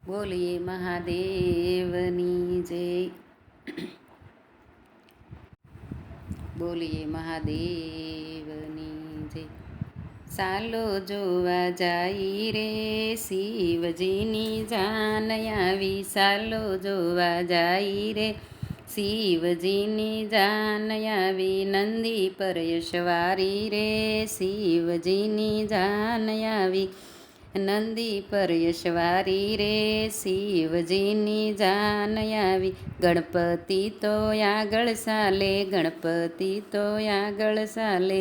બોલીએ મહાદેવની જય. બોલીએ મહાદેવની જય. સાલો જોવા જાય રે શિવજીની જાન આવી, સાલો જોવા જાય રે શિવજીની જાન આવી, નંદી પર યશવારી રે શિવજીની જાન આવી, નંદી પર યશવારી રે શિવજીની જાન આવી. ગણપતિ તો આગળ ચાલે, ગણપતિ તો આગળ ચાલે,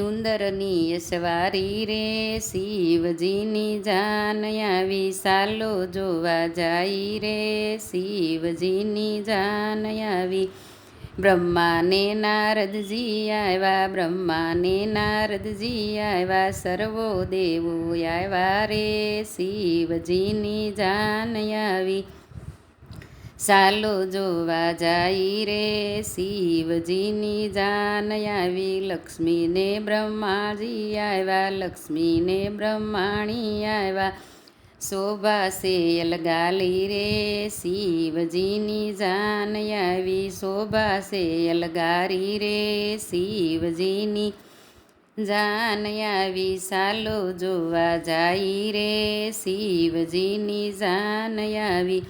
ઉંદરની યશવારી રે શિવજીની જાન આવી, સાલો જોવા જાય રે શિવજીની જાન આવી. બ્રહ્માને નારદજી આવ્યા, બ્રહ્માને નારદજી આવ્યા, સર્વો દેવો આવ્યા રે શિવજીની જાન આવી, સાલો જોવા જાય રે શિવજીની જાન આવી. લક્ષ્મીને બ્રહ્માજી આવ્યા, લક્ષ્મીને બ્રહ્માણી આવ્યા, શોભા છે અલગાલી રે શિવજીની જાન આવી, શોભા છે અલગારી રે શિવજીની જાન આવી, સાલો જોવા જાય રે શિવજીની જાન આવી.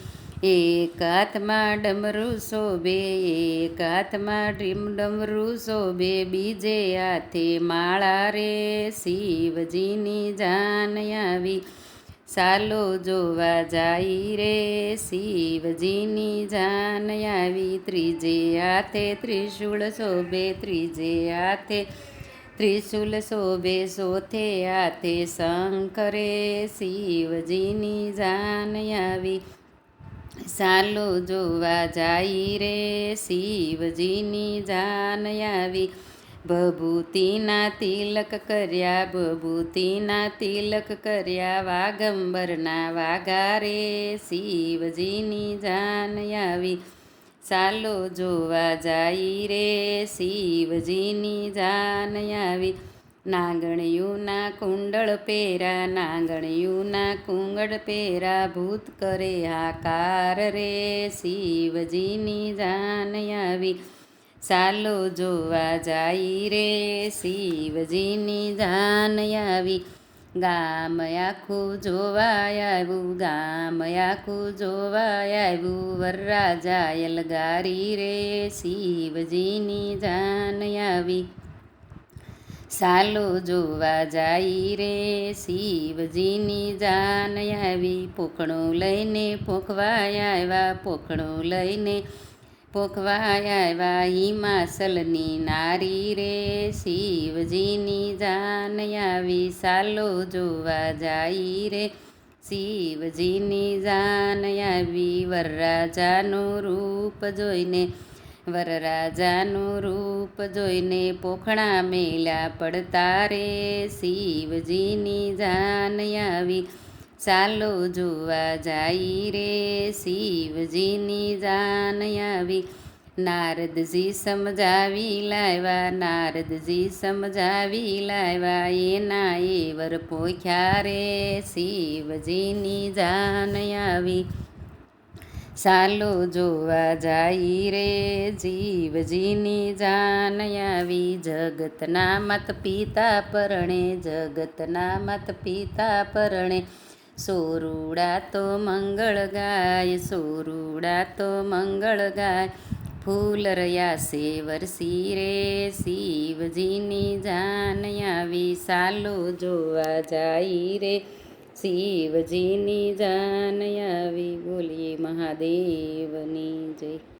એક હાથમાં ડમરું શોભે, એક હાથમાં ડમરું શોભે, બીજે હાથે માળા રે શિવજીની જાન આવી, સાલો જોવા જાય રે શિવજીની જાન આવી. ત્રીજે હાથે ત્રિશૂળ શોભે, ત્રીજે હાથે ત્રિશૂલ શોભે, ચોથે હાથે શંખ રે શિવજીની જાન આવી, સાલો જોવા જાય રે શિવજીની જાન આવી. ભભૂતિના તિલક કર્યા, ભભૂતિના તિલક કર્યા, વાગંબરના વાઘા રે શિવજીની જાન આવી, સાલો જોવા જાય રે શિવજીની જાન આવી. નાગણિયુંના કુંડળ પહેરા, નાગણિયુંના કુંડળ પહેરા, ભૂત કરે હાકાર રે શિવજીની જાન આવી, સાલો જોવા જાય રે શિવજીની જાન આવી. ગામ આખું જોવા આવ્યું, ગામ આખું જોવા આવ્યું, વરરાજા અલગારી રે શિવજીની જાન આવી, સાલો જોવા જાય રે શિવજીની જાન આવી. પોખણું લઈને પોખવા આવ્યા, પોખણું લઈને પોખવા આવ્યા, હિમાચલની નારી રે શિવજીની જાન આવી, સાલો જોવા જાય રે શિવજીની જાન આવી. વરરાજાનું રૂપ જોઈને, વરરાજાનું રૂપ જોઈને, પોખણા મેલ્યા પડતા રે શિવજીની જાન આવી, સાલો જોવા જાય રે શિવજીની જાન આવી. નારદજી સમજાવી લાવ્યા, નારદજી સમજાવી લાવ્યા, એના એવર પોખ્યા રે શિવજીની જાન આવી, સાલો જોવા જાય રે શિવજીની જાન આવી. જગતના માત પિતા પરણે, જગતના માત પિતા પરણે, સોરુડા તો મંગળ ગાય, સોરુડા તો મંગળ ગાય, ફૂલ રહ્યા છે વરસી રે શિવજીની જાન આવી, સાલો જોવા જાય રે શિવજીની જાન આવી. બોલીએ મહાદેવની જય.